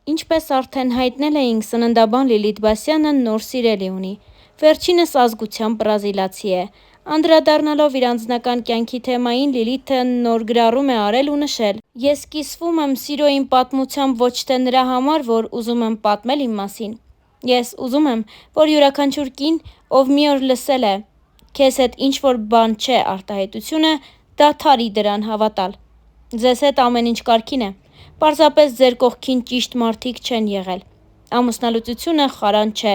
Ինչպես արդեն հայտնել էինք, սննդաբան Լիլիթ Բասյանը նոր սիրելի ունի։ Վերջինս ազգությամբ բրազիլացի է։ Անդրադառնալով իր անձնական կյանքի թեմային, Լիլիթը նոր գրառում է արել ու նշել. «Ես կիսվում եմ սիրո իմ պատմությամբ ոչ թե նրա համար, որ ուզում եմ պատմել իմ մասին։ Ես ուզում եմ, որ յուրաքանչյուր կին, ով մի օր լսել է «Քեզ հետ ինչ-որ բան չէ» արտահայտությունը, դադարի դրան հավատալ։ Ձեզ հետ ամեն ինչ կարգին է։ Պարզապես ձեր կողքին ճիշտ մարդիկ չեն եղել։ Ամուսնալուծությունը խարան չէ,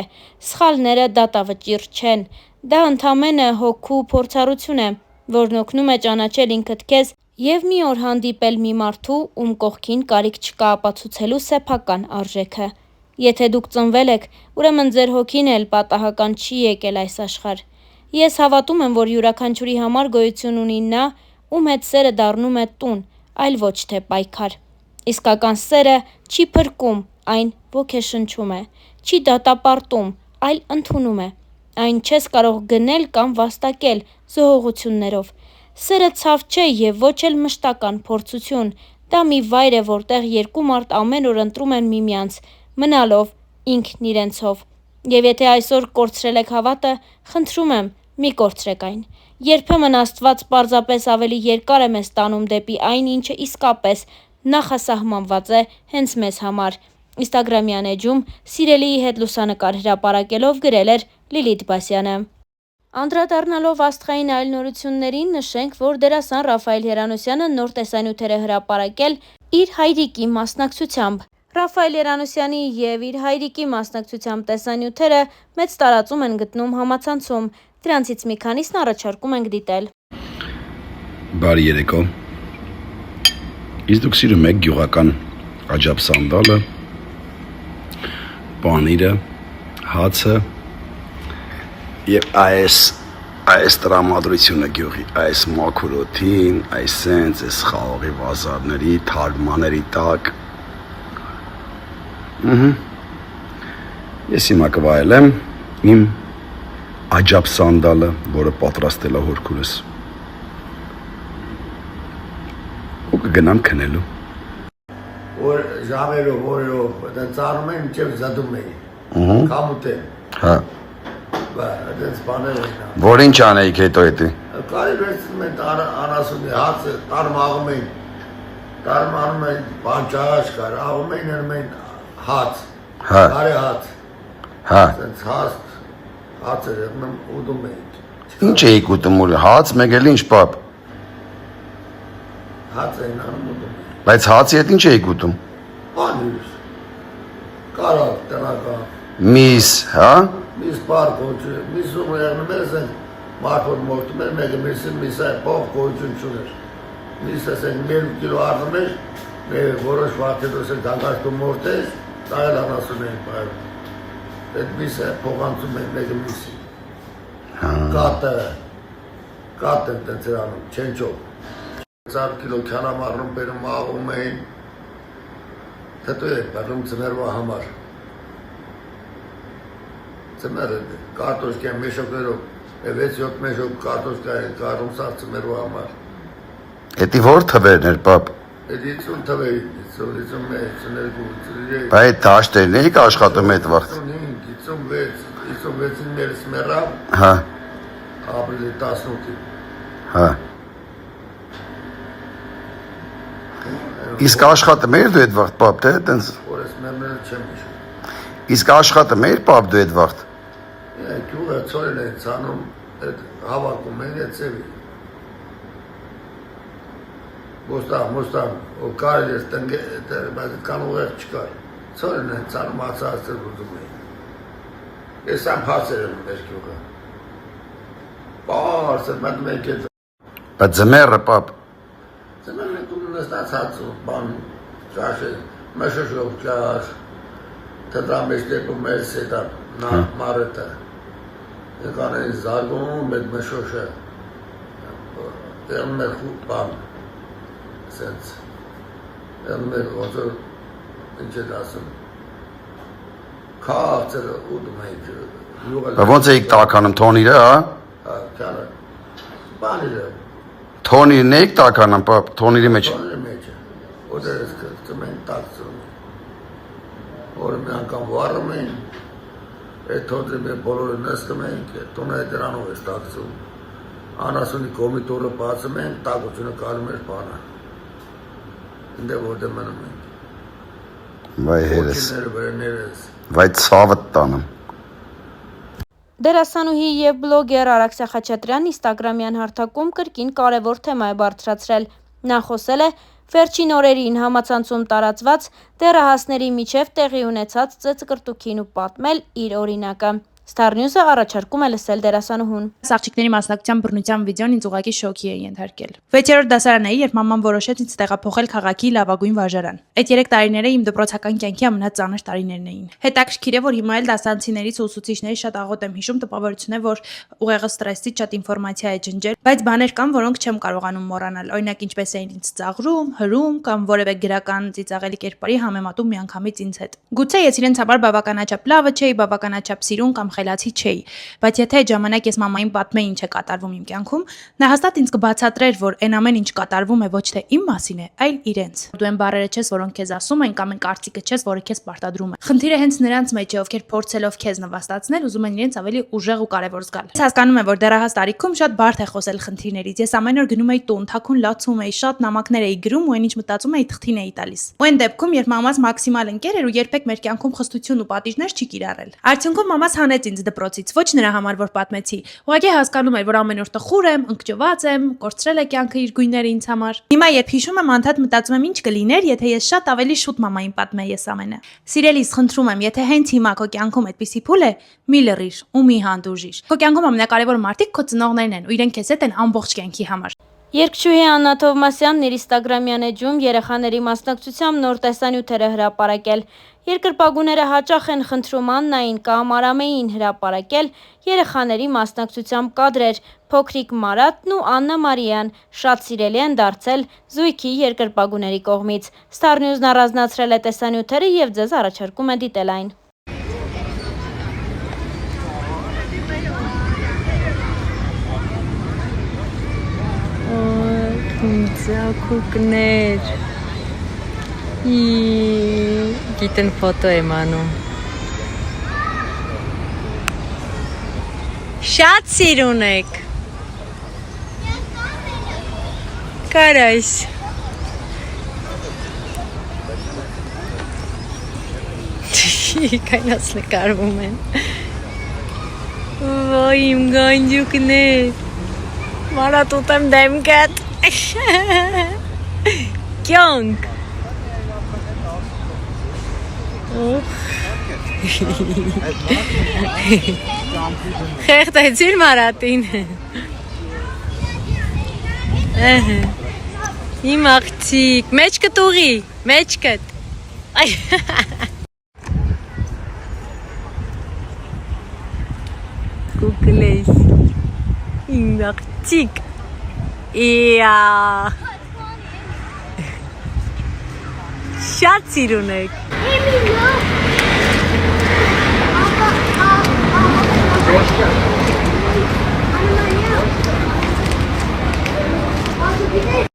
սխալները դատավճիռ չեն, դա ընդամենը հոգու փորձառություն է, որն օգնում է ճանաչել ինքդ քեզ և մի օր հանդիպել մի մարդու, ում կողքին կարիք չկա ապացուցելու սեփական արժեքը։ Եթե դուք ծնվել եք, ուրեմն ձեր հոգին էլ պատահական չի եկել այս աշխարհ։ Ես հավատում եմ, որ յուրաքանչյուրի համար գոյություն ունի նա, ում հետ սերը դառնում է տուն, այլ ոչ թե պայքար։ Իսկական սերը չի փրկում, այն ոգեշնչում է, չի դատապարտում, այլ ընդունում է։ Այն չես կարող գնել կամ վաստակել զոհողություններով։ Սերը ցավ չէ և ոչ էլ մշտական փորձություն, դա մի վայր է, որտեղ երկու մարդ ամեն օր ընտրում են միմյանց, մնալով ինքն իրենցով։ Եվ եթե այսօր կորցրել եք հավատը, խնդրում եմ, մի կորցրեք այն։ Երբեմն Աստված պարզապես ավելի երկար է մեզ տանում դեպի այն, ինչը իսկապես նախասահմանված է հենց մեզ համար։ Ինստագրամյան էջում սիրելիի հետ լուսանկար հրապարակելով գրել էր Լիլիթ Բասյանը։ Անդրադառնալով աստղային այլ նորություններին, նշենք, որ դերասան Ռաֆայել Երանոսյանը նոր տեսանյութեր է հրապարակել իր հայրիկի մասնակցությամբ։ Ռաֆայել Երանոսյանի և իր հայրիկի մասնակցությամբ տեսանյութերը մեծ տարածում են գտնում համացանցում։ Դրանցից մի քանիսն առաջարկում ենք դիտել։ Բարի երեկո։ Իսկ դուք սիրում եք գյուղական աջափ սանդալը, պանիրը, հացը և այս տրամադրությունը գյուղի, այս մաքուրոթին, այս սենց, այս խաղողի վազարների, թարմաների տակ։ Ես հիմա կվայելեմ իմ աջափ սանդալը, որը պատրաստել է հորքուրս։ Ու կգնամ քնելու։ Որ ժամերով, օրերով, այդպես ծառում են, ինչև զդում էին։ Կամուտ են։ Հա։ Բա, այդպես բաներ են։ Որ ինչ անեիք հետո էդի։ Կարի վերցնում են անասունի հացը, տարմաղում են, տարմանում են բանջարաշ կար, աղում են հնում են հաց, կարի հաց, սենց հաց էր հնում ուդում էին։ Ինչ էիք ուտում ուր, հաց մեկ էլ ինչ պապ։ Հաց էին անում ուդում էին։ Բայց հացի հետ ինչ էիք ուտում։ Անյուս, կարակ, տնական։ Միս, հա։ Միս պար կոչու, միսում եղնում էր սեն մարդոտ մորտում էր, մեկը միսը պող կոչուն չուներ։ Միսը սեն մեր կիլո արձում էր, մեր որոշ վարդետոս էր դանգաշտու մորտ էր, դա էլ անասուն էին պայում։ Այդ միսը փողանցում էր մեկը միսի։ Կատ են տենց էր անում, չենչով։ 100 կիլո քանամ առնում բերում աղում էին, հետո էր բերում ծմերվա համար։ Ծմերը կարտոշկա մեշոկներով, 6-7 մեշոկ կարտոշկա են կարում սար ծմերվա համար։ Էդի որ թվերն էր պապ։ Էդ 50 թվերին, 51, 52, Բա այդ դաշտերն էիք աշխատում այդ վաղտ։ 55, 56-ին մերս մեռավ, Հա։ ապրիլի 18-ին։ Հա։ Իսկ աշխատում էիր դու այդ վաղտ պապ, թե այտենց։ Որես մերները չեմ իշում։ Իսկ աշխատում էիր պապ դու այդ վաղտ։ Գյուղը ծորել են ծանում, հավաքում են այդ ծևի։ Ոստան, ու կարել ես տնգեր, բայց կան ուղեղ չկար։ Ծորել են ծանում, ացածր ուզում էին։ Ես ամ հացեր եմ մեր գյուղը։ Պարսը, մատում ենք այդ։ Բայց ձմերը պապ։ Ձմերն են տունը նստած հացու, բան, ճաշը, մշոշով ճաշ, թդրամեջ տեպում ես հետան, մարետը։ Եկան են զարգում այդ մշոշը, եղնում է խուտ բան, սենց, եղնում է ոնցոր, ինչ է դասում, կաղցերը ուտում էիք, Բա ոնց էիք տականում թոնիրը, հա։ Հա, կյանը, բանիրը, Թոնիրն էիք տականում պապ, թոնիրի մեջ։ Թոնիրի մեջ է, ոդերս կրծում են տակցում։ որ մի անգամ վառում էին, այդ հոդը մեր բոլորը նստում ենք, տունը դրանով է ստացվում, անասունի կոմիտորը բացում ենք, տակությունը կարում էր բանը, ինձ որտե մնում ենք, Վայ հերես, ոչիները վերներես, վայ ցավը տանեմ։ Դերասանուհի եւ բլոգեր Արաքսա Խաչատրյանն Instagram-յան հարթակում կրկին կարևոր թեմա է բարձրացրել։ Նա խոսել է վերջին օրերին համացանցում տարածված դեռահասների միջև տեղի ունեցած ծեծկռտուքին ու պատմել իր օրինակը։ Star News-ը առաջարկում է լսել դերասանուհուն։ Աղջիկների մասնակցության բռնության վիդեոն ինձ ուղղակի շոկի է ենթարկել։ 6-րդ դասարան էի, երբ մաման որոշեց ինձ տեղափոխել քաղաքի լավագույն վարժարան։ Այդ 3 տարիները իմ դպրոցական կյանքի ամենածանր տարիներն էին։ Հետաքրքիր է, որ հիմա էլ դասանցիներից ու ուսուցիչների շատ աղոտ եմ հիշում, տպավորություն է, որ ուղեղը ստրեսից շատ ինֆորմացիա է ջնջել, բայց բաներ կան, որոնք չեմ կարողանում մոռանալ։ Օրինակ, ինչպես էին ինձ ծաղրում, հրում կամ որևէ գրական ծիծաղելի կերպարի համեմատում միանգամից ինձ հետ։ Գուցե ես իրենց համար բավականաչափ լավը չէի, բավականաչափ սիրուն կամ խելացի չէի, բայց եթե այդ ժամանակ ես մամային պատմեի ինչ է կատարվում իմ կյանքում, նա հաստատ ինձ կբացատրեր, որ այն ամեն ինչ կատարվում է ոչ թե իմ մասին է, այլ իրենց։ Դու այն բառերը չես, որոնք քեզ ասում են, կամ այն կարծիքը չես, որը քեզ պարտադրում է։ Խնդիրը հենց նրանց մեջ է, ովքեր փորձելով քեզ նվաստացնել, ուզում են իրենց ավելի ուժեղ ու կարևոր զգալ։ Ես հասկանում եմ, որ դեռահաս տարիքում շատ բարդ է խոսել խնդիրներից։ Ես ամեն օր գնում էի տուն, թաքուն լացում էի, շատ նամակներ էի գրում ու այնինչ մտածում էի թղթին էի տալիս։ Ու այն դեպքում, երբ մամաս մաքսիմալ ընկեր էր ու երբեք մեր կյանքում խստություն ու պատիժներ չի կիրառել։ Արդյունքում մամաս հանեց ինձ դպրոցից, ոչ նրա համար, որ պատմեցի։ Ուղղակի հասկանում էր, որ ամեն օր տխուր եմ, ընկճված եմ, կորցրել է կյանքը իր գույները ինձ համար։ Հիմա երբ հիշում եմ, անդադ մտածում եմ ինչ կլիներ, եթե ես շատ ավելի շուտ մամային պատմեի ես ամենը։ Սիրելիս, խնդրում եմ, եթե հենց հիմա քո կյանքում այդպիսի փուլ է, մի լռիր ու մի հանդուրժիր։ Քո կյանքում ամենակարևոր մարդիկ քո ծնողներն են ու իրենք քեզ հետ են ամբողջ կյանքի համար։ Երգչուհի Աննա Թովմասյանն իր Instagram-յան էջում երեխաների մասնակցությամբ նոր տեսանյութեր է հրապարակել։ Երկրպագուները հաճախ են խնդրում Աննային կամ Արամեին հրապարակել երեխաների մասնակցությամբ կադրեր։ Փոքրիկ Մարատն ու Աննա Մարիան շատ սիրելի են դարձել զույգի երկրպագուների կողմից։ Star News-ն առանձնացրել է տեսանյութերը եւ ձեզ առաջարկում է դիտել այն։ Ձակուկներ գիտեն ֆոտո եմ անում շատ սիրուն եք կարայս կայնաց նկարվում են վայ իմ գանջուկներ Մարատ ուտեմ դեմքդ Կյանք Խեղտեցիր Մարատին Իմ աղջիկ մեջքդ ուղի մեջքդ Կուկլես Իմ աղջիկ Շատ սիրուն եք